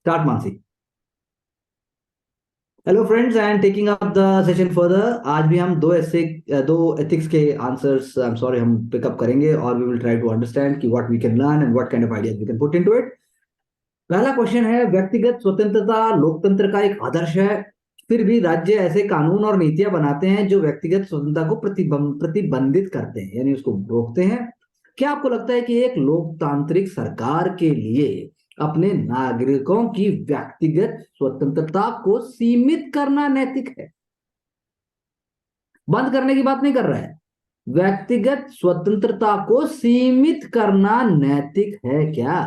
Start Mansi. Hello friends and taking up the session further, आज भी हम दो एथिक्स के आंसर्स आई एम सॉरी हम पिकअप करेंगे और we will try to understand कि what we can learn and what kind of ideas we can put into it. पहला क्वेश्चन है, व्यक्तिगत स्वतंत्रता लोकतंत्र का एक आदर्श है, फिर भी राज्य ऐसे कानून और नीतियां बनाते हैं जो व्यक्तिगत स्वतंत्रता को प्रतिबंधित करते हैं, यानी उसको रोकते हैं। क्या आपको लगता है कि एक लोकतांत्रिक सरकार के लिए अपने नागरिकों की व्यक्तिगत स्वतंत्रता को सीमित करना नैतिक है? बंद करने की बात नहीं कर रहा है, व्यक्तिगत स्वतंत्रता को सीमित करना नैतिक है क्या?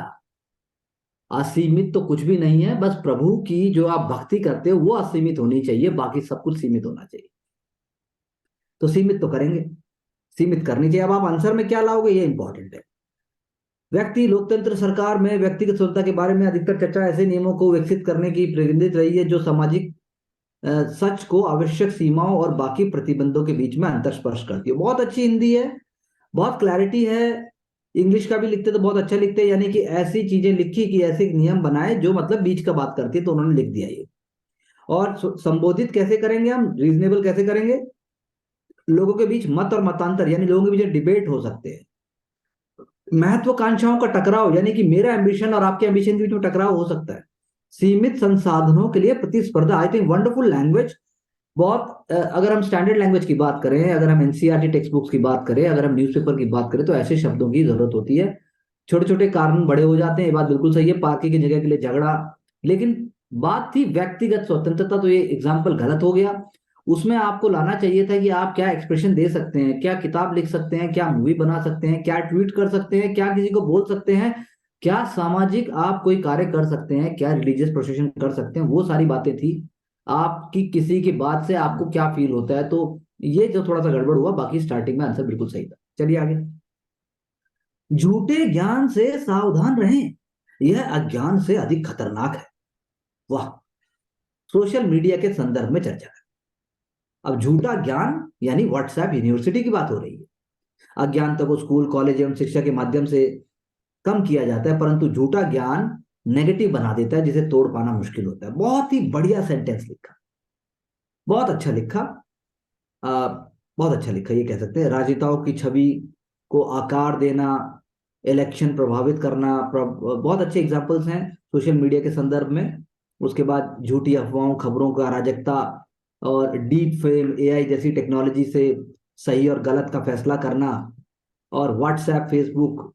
असीमित तो कुछ भी नहीं है, बस प्रभु की जो आप भक्ति करते हो वो असीमित होनी चाहिए, बाकी सब कुछ सीमित होना चाहिए। तो सीमित तो करेंगे, सीमित करनी चाहिए। अब आप आंसर में क्या लाओगे ये इंपॉर्टेंट है। व्यक्ति लोकतंत्र सरकार में व्यक्तिगत स्वतंत्रता के बारे में अधिकतर चर्चा ऐसे नियमों को विकसित करने की प्रेरित रही है जो सामाजिक सच को आवश्यक सीमाओं और बाकी प्रतिबंधों के बीच में अंतर स्पर्श करती है। बहुत अच्छी हिंदी है, बहुत क्लैरिटी है। इंग्लिश का भी लिखते तो बहुत अच्छा लिखते हैं, यानी कि ऐसी चीजें लिखी कि ऐसे नियम बनाए जो मतलब बीच का बात करती है, तो उन्होंने लिख दिया ये। और संबोधित कैसे करेंगे हम, रीजनेबल कैसे करेंगे, लोगों के बीच मत और मतांतर यानी लोगों के बीच डिबेट हो सकते हैं। महत्वाकांक्षाओं का टकराव यानी कि मेरा एम्बिशन और आपके एम्बिशन के बीच में टकराव हो सकता है। सीमित संसाधनों के लिए प्रतिस्पर्धा, आई थिंक वंडरफुल लैंग्वेज। बहुत अगर हम स्टैंडर्ड लैंग्वेज की बात करें, अगर हम एनसीईआरटी टेक्स्ट बुक्स की बात करें, अगर हम न्यूज़पेपर की बात करें, तो ऐसे शब्दों की जरूरत होती है। छोटे छोटे कारण बड़े हो जाते हैं, ये बात बिल्कुल सही है। पार्टी की जगह के लिए झगड़ा, लेकिन बात थी व्यक्तिगत स्वतंत्रता, तो ये एग्जाम्पल गलत हो गया। उसमें आपको लाना चाहिए था कि आप क्या एक्सप्रेशन दे सकते हैं, क्या किताब लिख सकते हैं, क्या मूवी बना सकते हैं, क्या ट्वीट कर सकते हैं, क्या किसी को बोल सकते हैं, क्या सामाजिक आप कोई कार्य कर सकते हैं, क्या रिलीजियस प्रोसेशन कर सकते हैं, वो सारी बातें थी। आपकी किसी की बात से आपको क्या फील होता है, तो ये जो थोड़ा सा गड़बड़ हुआ, बाकी स्टार्टिंग में आंसर बिल्कुल सही था। चलिए आगे। झूठे ज्ञान से सावधान रहें, यह अज्ञान से अधिक खतरनाक है। वाह। सोशल मीडिया के संदर्भ में चर्चा है। अब झूठा ज्ञान यानी व्हाट्सएप यूनिवर्सिटी की बात हो रही है। अज्ञानता को स्कूल कॉलेज एवं शिक्षा के माध्यम से कम किया जाता है, परंतु झूठा ज्ञान नेगेटिव बना देता है जिसे तोड़ पाना मुश्किल होता है। बहुत ही बढ़िया सेंटेंस लिखा, बहुत अच्छा लिखा। आ, बहुत अच्छा लिखा, ये कह सकते हैं। राजनेताओं की छवि को आकार देना, इलेक्शन प्रभावित करना, बहुत अच्छे एग्जाम्पल्स हैं सोशल मीडिया के संदर्भ में। उसके बाद झूठी अफवाहों, खबरों का अराजकता, और डीप फेम एआई जैसी टेक्नोलॉजी से सही और गलत का फैसला करना, और व्हाट्सएप फेसबुक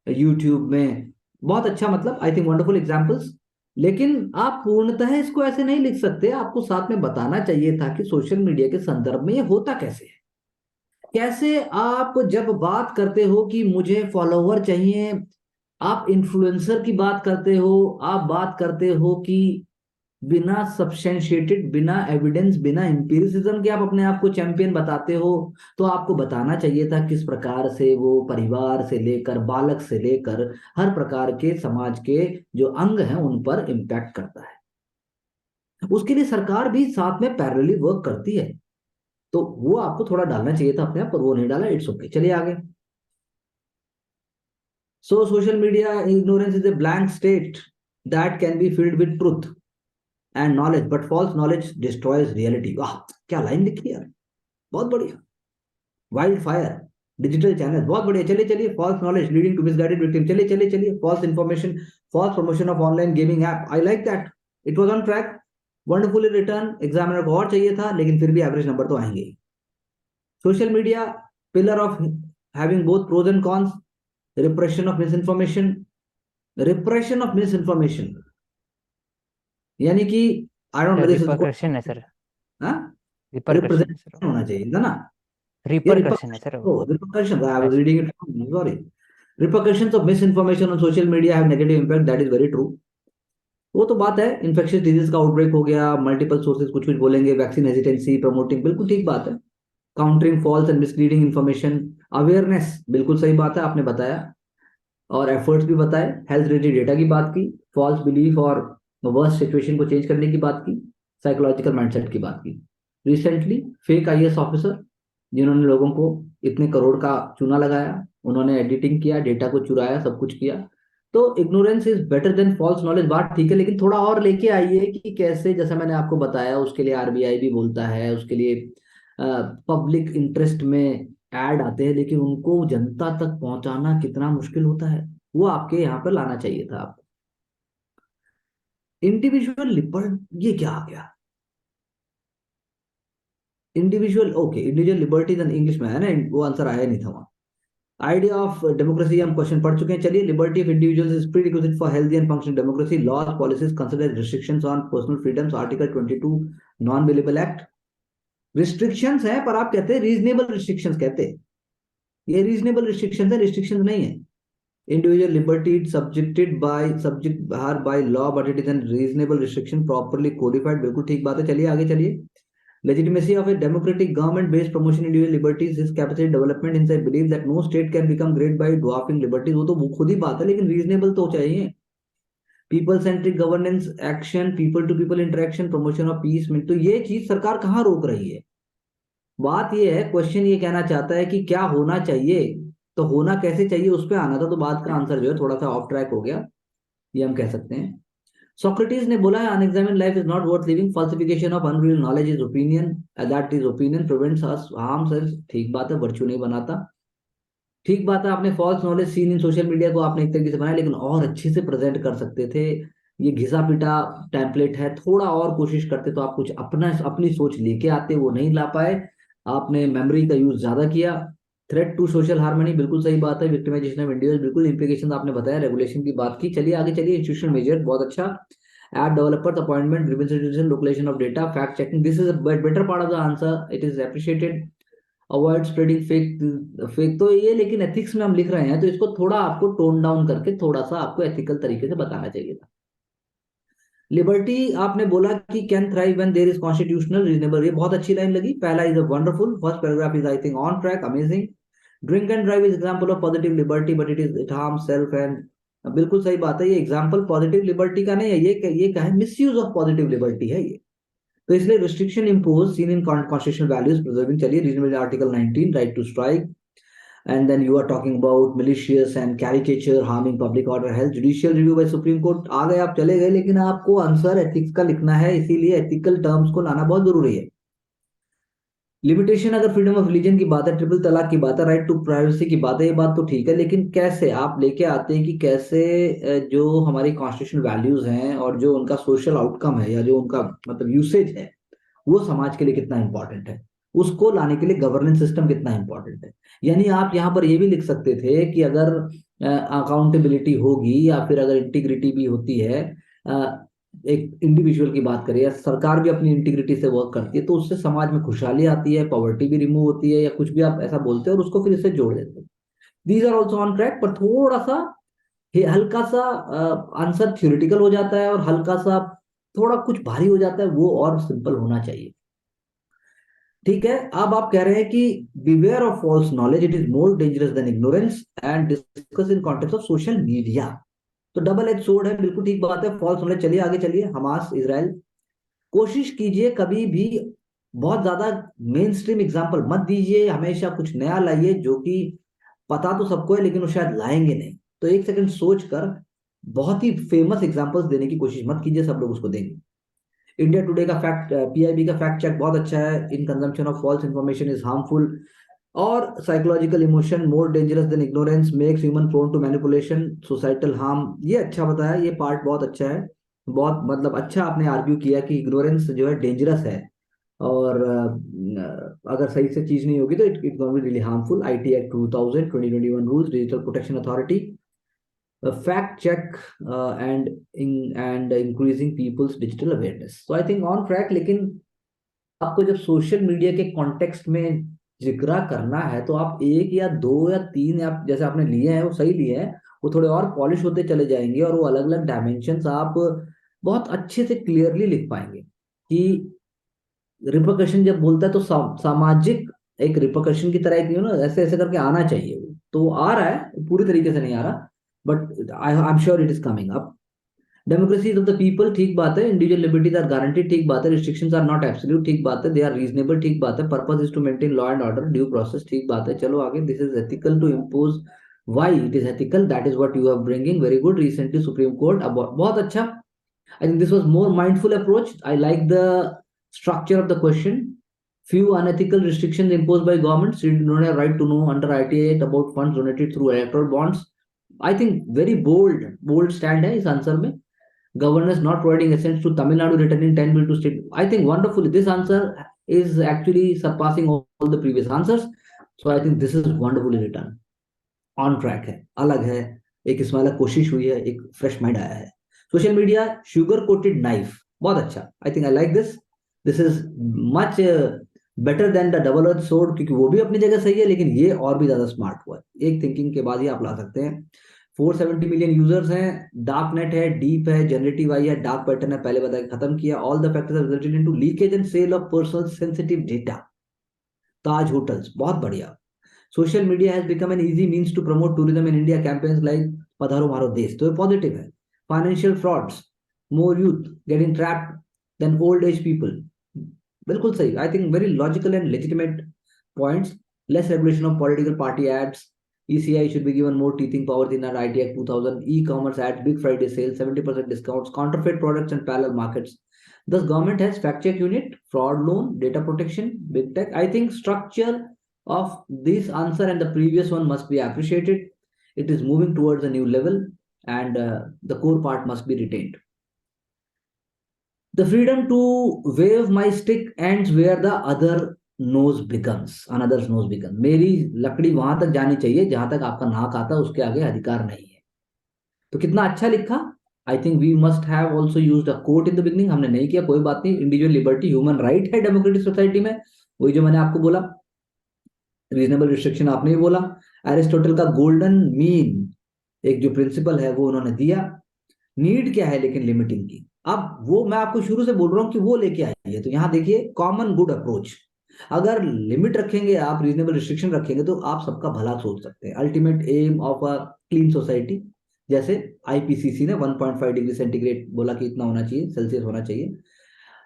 यूट्यूब में बहुत अच्छा, मतलब आई थिंक वंडरफुल एग्जाम्पल्स। लेकिन आप पूर्णतः इसको ऐसे नहीं लिख सकते, आपको साथ में बताना चाहिए था कि सोशल मीडिया के संदर्भ में ये होता कैसे है। कैसे आप जब बात करते हो कि मुझे फॉलोवर चाहिए, आप इन्फ्लुएंसर की बात करते हो, आप बात करते हो कि बिना सब्सटेंशिएटेड, बिना एविडेंस, बिना एम्पिरिसिज्म के आप अपने आप को चैंपियन बताते हो, तो आपको बताना चाहिए था किस प्रकार से वो परिवार से लेकर बालक से लेकर हर प्रकार के समाज के जो अंग हैं उन पर इम्पैक्ट करता है। उसके लिए सरकार भी साथ में पैरेलली वर्क करती है, तो वो आपको थोड़ा डालना चाहिए था अपने आप, पर वो नहीं डाला। इट्स ओके, चलिए आगे। So social media ignorance is a blank state that can be filled with truth and knowledge, but false knowledge destroys reality। वाह, क्या लाइन लिखी यार, बहुत बढ़िया। वाइल्ड फायर, डिजिटल चैनल, बहुत बढ़िया। चलिए चलिए, false knowledge leading to misguided victim, चलिए चलिए चलिए। False information, false promotion of online gaming app, I like that, it was on track, wonderfully return. Examiner को और चाहिए था, लेकिन फिर भी एवरेज नंबर तो आएंगे ही। Social media, pillar of having both pros and cons, repression of misinformation, repression of misinformation, यानी कि I don't know sir this is, repercussion है सर। हाँ, रिपरकशन है सर। रिप्रेजेंटेशन होना चाहिए था ना। ये रिपरकशन है repercussion, sir. oh, repercussions, I हाँ was जी। reading it wrong, sorry। Repercussions of misinformation on social media have negative impact, that is very true। वो तो बात है, इन्फेक्शियस डिजीज का आउटब्रेक हो गया, मल्टीपल सोर्सेज कुछ कुछ बोलेंगे, वैक्सीन हेजिटेंसी प्रमोटिंग, बिल्कुल ठीक बात है। Countering false and misleading information, awareness, बिल्कुल सही बात है, आपने बताया। और एफर्ट्स भी बताए, हेल्थ रिलेटेड डेटा की बात की, फॉल्स बिलीफ और वर्स्ट सिचुएशन को चेंज करने की बात की, साइकोलॉजिकल माइंडसेट की बात की। रिसेंटली फेक आईएएस ऑफिसर, जिन्होंने लोगों को इतने करोड़ का चूना लगाया, उन्होंने एडिटिंग किया, डेटा को चुराया, सब कुछ किया, तो ignorance is better than false knowledge, बात ठीक है, लेकिन थोड़ा और लेके आइए कि कैसे, जैसा मैंने आपको बताया, उसके लिए आरबीआई भी बोलता है, उसके लिए पब्लिक इंटरेस्ट में ऐड आते हैं, लेकिन उनको जनता तक पहुंचाना कितना मुश्किल होता है, वो आपके यहाँ पर लाना चाहिए था आपको। इंडिविजुअल लिबर्टी, ये क्या आ गया? Individual, okay, individual liberties English में है ना, वो आंसर आया नहीं था वहाँ। आइडिया ऑफ डेमोक्रेसी हम क्वेश्चन पढ़ चुके हैं, चलिए। Liberty of individuals is prerequisite for healthy and functional democracy, laws policies consider restrictions on personal freedoms, article 22 non available act. Restrictions है, पर आप कहते हैं रीजनेबल रिस्ट्रिक्शंस कहते हैं, ये रीजनेबल रिस्ट्रिक्शंस है, रिस्ट्रिक्शंस नहीं है। Individual liberty subject her by law, but it is an reasonable restriction properly codified, बिल्कुल ठीक बात है, चलिए आगे चलिए। Legitimacy of a democratic government-based promotion individual liberties is capacity development in I believe that no state can become great by dwarfing liberties, वो तो वो खुद ही बात है, लेकिन रीजनेबल तो चाहिए। People centric governance action, people to people interaction, promotion of peace में, तो ये चीज सरकार कहाँ रोक रही है? बात ये है, क्वेश्चन ये कहना चाहता है कि क्या होना चाहिए, तो होना कैसे चाहिए उस पर आना था, तो बात का आंसर जो है थोड़ा सा ऑफ ट्रैक हो गया, ये हम कह सकते हैं। सोक्रेटिस ने बोला है unexamined life is not worth living, falsification of unreal knowledge is opinion, that is opinion prevents us harms us, ठीक बात है, वर्च्यू नहीं बनाता, ठीक बात है। आपने false knowledge seen in social media को आपने एक तरीके से बनाया, लेकिन और अच्छे से प्रेजेंट कर सकते थे, ये घिसा पिटा टेम्पलेट है, थोड़ा और कोशिश करते तो आप कुछ अपना अपनी सोच लेके आते, वो नहीं ला पाए, आपने मेमोरी का यूज ज्यादा किया। थ्रेट टू सोशल हार्मनी, बिल्कुल सही बात है, विक्टिमाइजेशन ऑफ इंडिविजुअल, बिल्कुल इंप्लीकेशन आपने बताया, रेगुलेशन की बात की, चलिए आगे चलिए। इंस्टीट्यूशनल मेजर, बहुत अच्छा। App developers appointment, grievance resolution, localisation of data, fact checking, this is a better part of the answer, it is appreciated. Avoid spreading fake तो ये, लेकिन एथिक्स में हम लिख रहे हैं, तो इसको थोड़ा आपको टोन डाउन करके थोड़ा सा आपको एथिकल तरीके से बताना चाहिए था। लिबर्टी आपने बोला कि can thrive when there is constitutional reasonable, ये बहुत अच्छी लाइन लगी, पहला is a wonderful, first paragraph is I think on track, amazing. Drink and drive is example of positive liberty, but it harm self and, बिल्कुल सही बात है, ये एग्जांपल पॉजिटिव लिबर्टी का नहीं है, ये क्या है, मिसयूज ऑफ पॉजिटिव लिबर्टी है ये, तो इसलिए restriction impose seen in constitutional values preserving, चलिए reasonable, article 19 right to strike, and then you are talking about malicious and caricature harming public order health, judicial review by supreme court, आ गए आप, चले गए, लेकिन आपको आंसर एथिक्स का लिखना है, इसीलिए एथिकल टर्म्स को लाना बहुत जरूरी है। लिमिटेशन, अगर फ्रीडम ऑफ रिलीजन की बात है, ट्रिपल तलाक की बात है, राइट टू प्राइवेसी की बात है, ये बात तो ठीक है, लेकिन कैसे आप लेके आते हैं कि कैसे जो हमारी कॉन्स्टिट्यूशनल वैल्यूज हैं और जो उनका सोशल आउटकम है, या जो उनका मतलब यूसेज है, वो समाज के लिए कितना इंपॉर्टेंट है, उसको लाने के लिए गवर्नेंस सिस्टम कितना इंपॉर्टेंट है। यानी आप यहाँ पर ये भी लिख सकते थे कि अगर अकाउंटेबिलिटी होगी, या फिर अगर इंटीग्रिटी भी होती है, एक इंडिविजुअल की बात करें, या सरकार भी अपनी इंटीग्रिटी से वर्क करती है, तो उससे समाज में खुशहाली आती है, पॉवर्टी भी रिमूव होती है, या कुछ भी आप ऐसा बोलते हैं और उसको फिर इससे जोड़ देते हैं। These are also on track, पर थोड़ा सा हल्का सा आंसर थ्योरेटिकल हो जाता है, और हल्का सा थोड़ा कुछ भारी हो जाता है, वो और सिंपल होना चाहिए। ठीक है, अब आप कह रहे हैं कि beware of false knowledge, it is more dangerous than ignorance and discuss in context of social media, तो डबल एज सोर्ड है, बिल्कुल ठीक बात है, फॉल्स नॉलेज। चलिए आगे चलिए, हमास इजराइल, कोशिश कीजिए कभी भी बहुत ज्यादा मेन स्ट्रीम एग्जाम्पल मत दीजिए, हमेशा कुछ नया लाइए, जो कि पता तो सबको है लेकिन वो शायद लाएंगे नहीं, तो एक सेकंड सोच कर बहुत ही फेमस एग्जांपल्स देने की कोशिश मत कीजिए, सब लोग उसको देंगे। इंडिया टुडे का फैक्ट, पीआईबी का फैक्ट चेक बहुत अच्छा है, in consumption of false information is harmful, और psychological emotion more dangerous than ignorance makes human prone to manipulation societal harm, ये अच्छा बताया, ये पार्ट बहुत अच्छा है, बहुत मतलब अच्छा आपने आर्ग्यू किया कि इग्नोरेंस जो है डेंजरस है, और अगर सही से चीज नहीं होगी तो it it gonna be really harmful. IT act 2000 2021 rules, digital protection authority, fact check and increasing people's digital awareness, so I think on track, लेकिन आपको जब सोशल मीडिया के कॉन्टेक्स्ट में जिक्र करना है, तो आप एक या दो या तीन, आप जैसे आपने लिए हैं वो सही लिए हैं, वो थोड़े और पॉलिश होते चले जाएंगे, और वो अलग अलग डायमेंशंस आप बहुत अच्छे से क्लियरली लिख पाएंगे कि रिपरकशन जब बोलता है तो सामाजिक एक रिपरकशन की तरह, एक ना ऐसे ऐसे करके आना चाहिए, वो तो आ रहा है, पूरी तरीके से नहीं आ रहा, but I am sure it is coming up. Democracy of the people, ठीक बात है, इंडिविजुअल लिबर्टीज आर गारंटीड, ठीक बात है, रिस्ट्रिक्शंस आर नॉट एब्सोल्यूट, ठीक बात है, दे आर रीजनेबल, ठीक बात है, purpose is to maintain law and order, due process, ठीक बात है, चलो आगे। This is ethical to impose why it is ethical, that is what you are bringing. Very good. Recently Supreme Court, अब बहुत अच्छा. I think this was more mindful approach. I like the structure of the question. Few unethical restrictions imposed by governments. You do not have right to know under ITA Act about funds donated through electoral bonds. I think very bold stand है इस answer में. Governors not providing assents to Tamil Nadu returning 10 bill to state. I think wonderfully this answer is actually surpassing all the previous answers. So I think this is wonderfully written. On track है, अलग है, एक इसमें अलग कोशिश हुई है, एक फ्रेश माइंड आया है. Social media sugar coated knife, बहुत अच्छा. I think I like this. This is much better than the double edge sword, क्योंकि वो भी अपनी जगह सही है, लेकिन ये और भी ज्यादा स्मार्ट हुआ है. एक थिंकिंग के बाद ही आप ला सकते हैं. 470 मिलियन यूजर्स हैं, डार्क नेट है, डीप है, जनरेटिव आई है, डार्क पैटर्न है, पहले बता के खत्म किया. All the factors resulted into leakage and sale of personal sensitive data. Taj hotels, बहुत बढ़िया. Social media has become an easy means to promote tourism in India. Campaigns like Padharo Maro Desh, तो ये पॉजिटिव है. Financial frauds, more youth getting trapped than old age people. बिल्कुल सही. I think very logical and legitimate points. Less regulation of political party ads. ECI should be given more teething powers in our IT Act 2000. E-commerce ads, Big Friday sales, 70% discounts, counterfeit products and parallel markets. Thus, government has fact check unit, fraud loan, data protection, big tech. I think structure of this answer and the previous one must be appreciated. It is moving towards a new level, and the core part must be retained. The freedom to wave my stick ends where the other nose becomes. Another's nose becomes. मेरी लकड़ी वहां तक जानी चाहिए जहां तक आपका नाक आता है, उसके आगे अधिकार नहीं है. तो कितना अच्छा लिखा. I think we must have also used a quote in the beginning. हमने नहीं किया, कोई बात नहीं. इंडिविजुअल लिबर्टी ह्यूमन राइट है डेमोक्रेटिक सोसाइटी में, वही जो मैंने आपको बोला. रीजनेबल रिस्ट्रिक्शन आपने ही बोला. एरिस्टोटल का गोल्डन मीन एक जो प्रिंसिपल है वो उन्होंने दिया. नीड क्या है लेकिन लिमिटिंग की. अब वो मैं आपको शुरू से बोल रहा हूं कि वो लेके आइए. तो यहां देखिए कॉमन गुड अप्रोच. अगर लिमिट रखेंगे आप, रीजनेबल रिस्ट्रिक्शन रखेंगे, तो आप सबका भला सोच सकते हैं. Ultimate aim of a clean society, जैसे आईपीसीसी ने 1.5 डिग्री सेंटीग्रेड बोला कि इतना होना चाहिए, सेल्सियस होना चाहिए.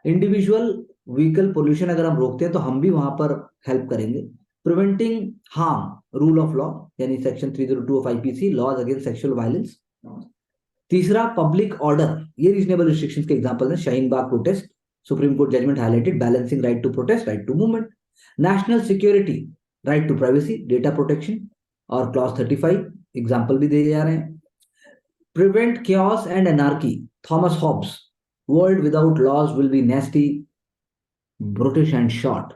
इंडिविजुअल व्हीकल पोल्यूशन अगर हम रोकते हैं तो हम भी वहां पर हेल्प करेंगे. Preventing harm, rule of law, यानी section 302 of IPC, laws against sexual violence. तीसरा पब्लिक ऑर्डर, ये रीजनेबल रिस्ट्रिक्शंस के एग्जांपल है. Shaheen Bagh protest, Supreme Court judgement highlighted, balancing right to protest, right to movement. National security, right to privacy, data protection, और clause 35 example भी दिए जा रहे हैं. Prevent chaos and anarchy, Thomas Hobbes, world without laws will be nasty, British and short.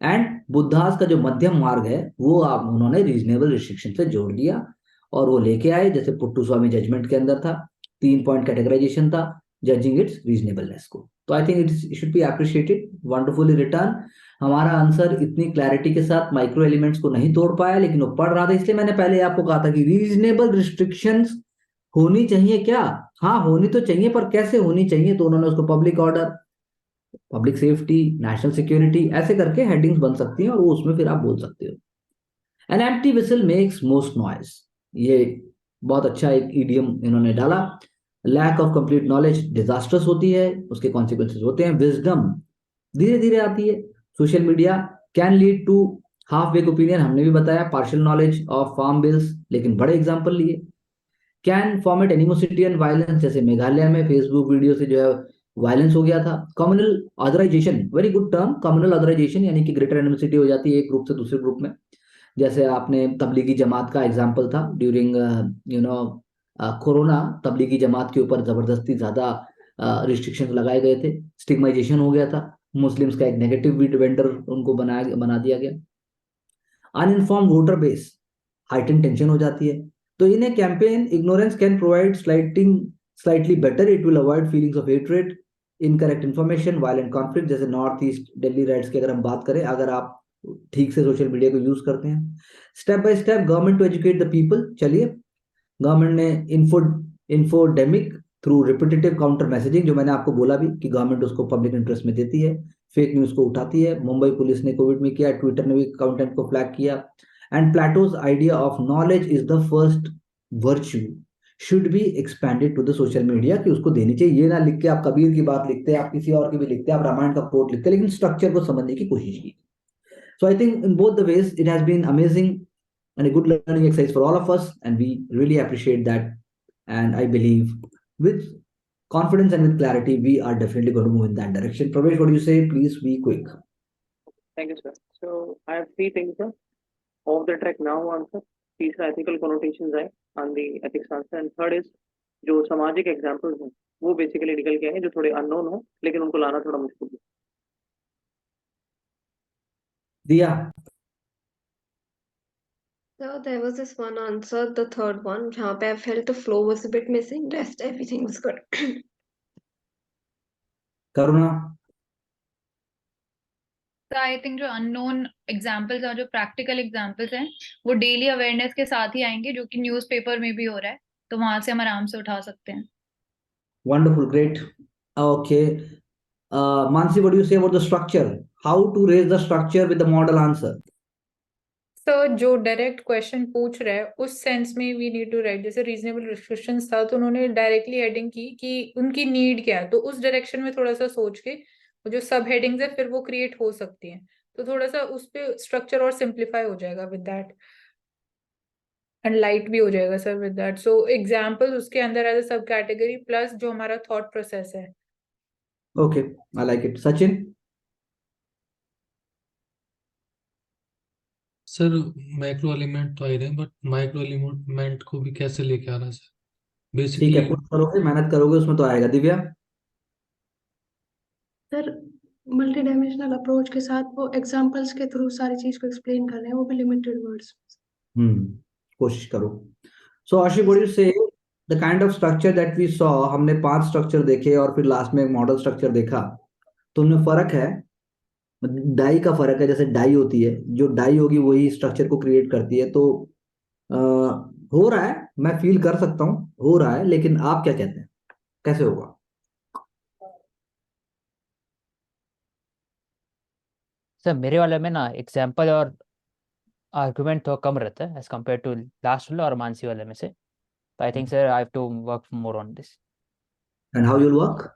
And Buddhas का जो मध्यम मार्ग है वो आप उन्होंने रीजनेबल रिस्ट्रिक्शन से जोड़ दिया और वो लेके आए, जैसे पुट्टू स्वामी जजमेंट के अंदर था. 3 पॉइंट कैटेगराइजेशन था, जजिंग इट्स रीजनेबलनेस को. तो I think it should be appreciated. Wonderfully return. हमारा आंसर इतनी क्लैरिटी के साथ माइक्रो एलिमेंट्स को नहीं तोड़ पाया, लेकिन वो पढ़ रहा था. इसलिए मैंने पहले आपको कहा था कि रीजनेबल रिस्ट्रिक्शंस होनी चाहिए क्या. हाँ होनी तो चाहिए, पर कैसे होनी चाहिए. तो उन्होंने उसको public order, public safety, national security ऐसे करके हेडिंग्स बन सकती हैं और वो उसमें फिर आप बोल सकते हो. An empty whistle makes most noise, ये बहुत अच्छा एक ईडियम इन्होंने डाला. Lack of complete knowledge disasters होती है, उसके कॉन्सिक्वेंसेस होते हैं. विजडम धीरे धीरे आती है. Social media can lead to half weak opinion, हमने भी बताया. Partial knowledge of farm bills, लेकिन बड़े एग्जाम्पल लिए. Can foment animosity and violence, जैसे मेघालय में फेसबुक वीडियो से जो है वायलेंस हो गया था. Communal authorisation, very good term, communal authorisation, यानी कि ग्रेटर एनिमोसिटी हो जाती है एक ग्रुप से दूसरे ग्रुप में. जैसे आपने तबलीगी जमात का एग्जांपल था ड्यूरिंग कोरोना. तबलीगी जमात के ऊपर जबरदस्ती ज्यादा रिस्ट्रिक्शन लगाए गए थे, स्टिग्माइजेशन हो गया था. मुस्लिम्स का एक नेगेटिव वेंडर उनको बना दिया गया. Uninformed voter base, heightened tension हो जाती है. तो in a campaign ignorance can provide slightly better, it will avoid feelings of hatred, incorrect information, violent conflict. जैसे नॉर्थ ईस्ट दिल्ली राइट्स की अगर हम बात करें, अगर आप ठीक से सोशल मीडिया को यूज करते हैं. Step by step government to educate the people. चलिए, गवर्नमेंट ने infodemic through repetitive counter messaging, जो मैंने आपको बोला भी कि गवर्नमेंट उसको पब्लिक इंटरेस्ट में देती है, फेक न्यूज को उठाती है. मुंबई पुलिस ने कोविड में किया, ट्विटर ने भी कंटेंट को फ्लैग किया. And Plato's idea of knowledge is the first virtue should be expanded to the social media, कि उसको देनी चाहिए. ये ना लिख के आप कबीर की बात लिखते हैं, आप किसी और की भी लिखते हैं, आप रामायण का कोट लिखते हैं, लेकिन स्ट्रक्चर को समझने की कोशिश की. So I think in both the ways it has been amazing. and a good learning exercise for all of us, and we really appreciate that. And I believe with confidence and with clarity, we are definitely going to move in that direction. Pravesh, what do you say? Please be quick. Thank you, sir. So I have three things, sir. Off the track now answer, तीसरा ethical connotations है on the ethics answer, and third is जो सामाजिक examples हैं वो basically निकल के आए जो थोड़े अननोन हो लेकिन उनको लाना थोड़ा मुश्किल है. दिया. So there was this one answer, the third one, जहाँ पे I felt the flow was a bit missing. Rest everything was good. करुणा. तो आई थिंक जो अननोन एग्जाम्पल्स और जो प्रैक्टिकल एग्जाम्पल्स हैं वो डेली अवेयरनेस के साथ ही आएंगे, जो कि न्यूज़पेपर में भी हो रहा है, तो वहां से हम आराम से उठा सकते हैं. Wonderful, great. Okay. Mansi, what do you say about the structure? How to raise the structure with the model answer? तो जो डायरेक्ट क्वेश्चन पूछ रहा है उस सेंस में वी नीड टू राइट. जैसे रीजनेबल रिस्ट्रिक्शंस था तो उन्होंने डायरेक्टली हेडिंग की कि उनकी नीड क्या है, तो उस डायरेक्शन में थोड़ा सा सोच के जो सब हेडिंग्स है फिर वो क्रिएट हो सकती हैं. तो थोड़ा सा उस पे स्ट्रक्चर और सिंप्लीफाई हो जाएगा विद दैट, एंड लाइट भी हो जाएगा sir with that. So example उसके अंदर एज अ सब कैटेगरी प्लस जो हमारा थॉट प्रोसेस है. Okay, I like it. Sachin? Sir macro element तो आ ही रहे हैं, बट माइक्रो एलिमेंट को भी कैसे लेके आना सर ठीक है, बेसिकली. पुश करोगे, मेहनत करोगे, उसमें तो आएगा. Divya? Sir multi dimensional approach के साथ वो एग्जांपल्स के थ्रू सारी चीज को एक्सप्लेन कर रहे हैं, वो भी लिमिटेड वर्ड्स. कोशिश करो. So Ashiq, what do you say the kind of structure that we saw, हमने 5 स्ट्रक्चर देखे और फिर लास्ट में एक मॉडल स्ट्रक्चर देखा, तो उनमें फर्क है, डाई का फर्क है. जैसे डाई होती है, जो डाई होगी वही स्ट्रक्चर को क्रिएट करती है. तो हो रहा है, मैं फील कर सकता हूँ हो रहा है, लेकिन आप क्या कहते हैं, कैसे होगा? सर मेरे वाले में ना एग्जाम्पल और आर्गुमेंट तो कम रहता है एज कम्पेयर टू लास्ट वाले और मानसी वाले में से. तो I think sir I have to work more on this. And how you'll work?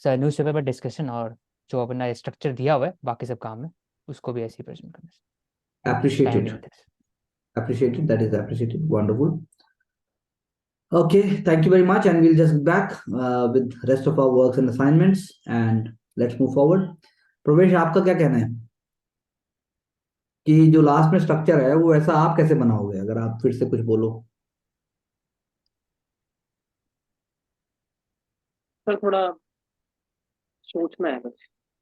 Sir newspaper पर डिस्कशन और जो अपना स्ट्रक्चर दिया हुआ है बाकी सब काम है उसको भी ऐसे ही प्रेजेंट करना. Appreciated. Appreciated. That is appreciated. Wonderful. Okay, thank you very much, and we'll just be back with rest of our works and assignments, and let's move forward. प्रवेश, आपका क्या कहना है कि जो लास्ट में स्ट्रक्चर है वो ऐसा आप कैसे बनाओगे? अगर आप फिर से कुछ बोलो. सर थोड़ा सोचना है बस.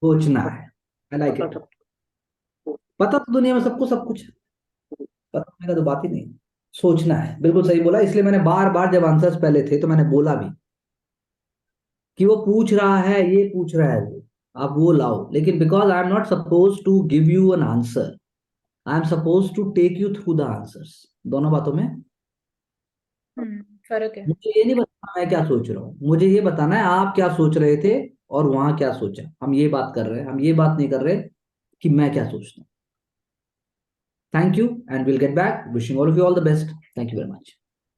सोचना है. I like पता it. सब पता तो दुनिया में सबको सब कुछ है, पता होने का तो बात ही नहीं. सोचना है, बिल्कुल सही बोला. इसलिए मैंने बार बार जब आंसर्स पहले थे तो मैंने बोला भी कि वो पूछ रहा है, ये पूछ रहा है, वो आप वो लाओ. लेकिन because I am not suppose to give you an answer, I am suppose to take you through the answers. दोनों बातों में फर्क है. मुझे ये नहीं बताना मैं क्या सोच रहा हूँ, मुझे ये बताना है आप क्या सोच रहे थे और वहां क्या सोचा. हम ये बात कर रहे हैं, हम ये बात नहीं कर रहे कि मैं क्या सोचता हूँ. Thank you, and we'll get back. Wishing all of you all the best. Thank you very much.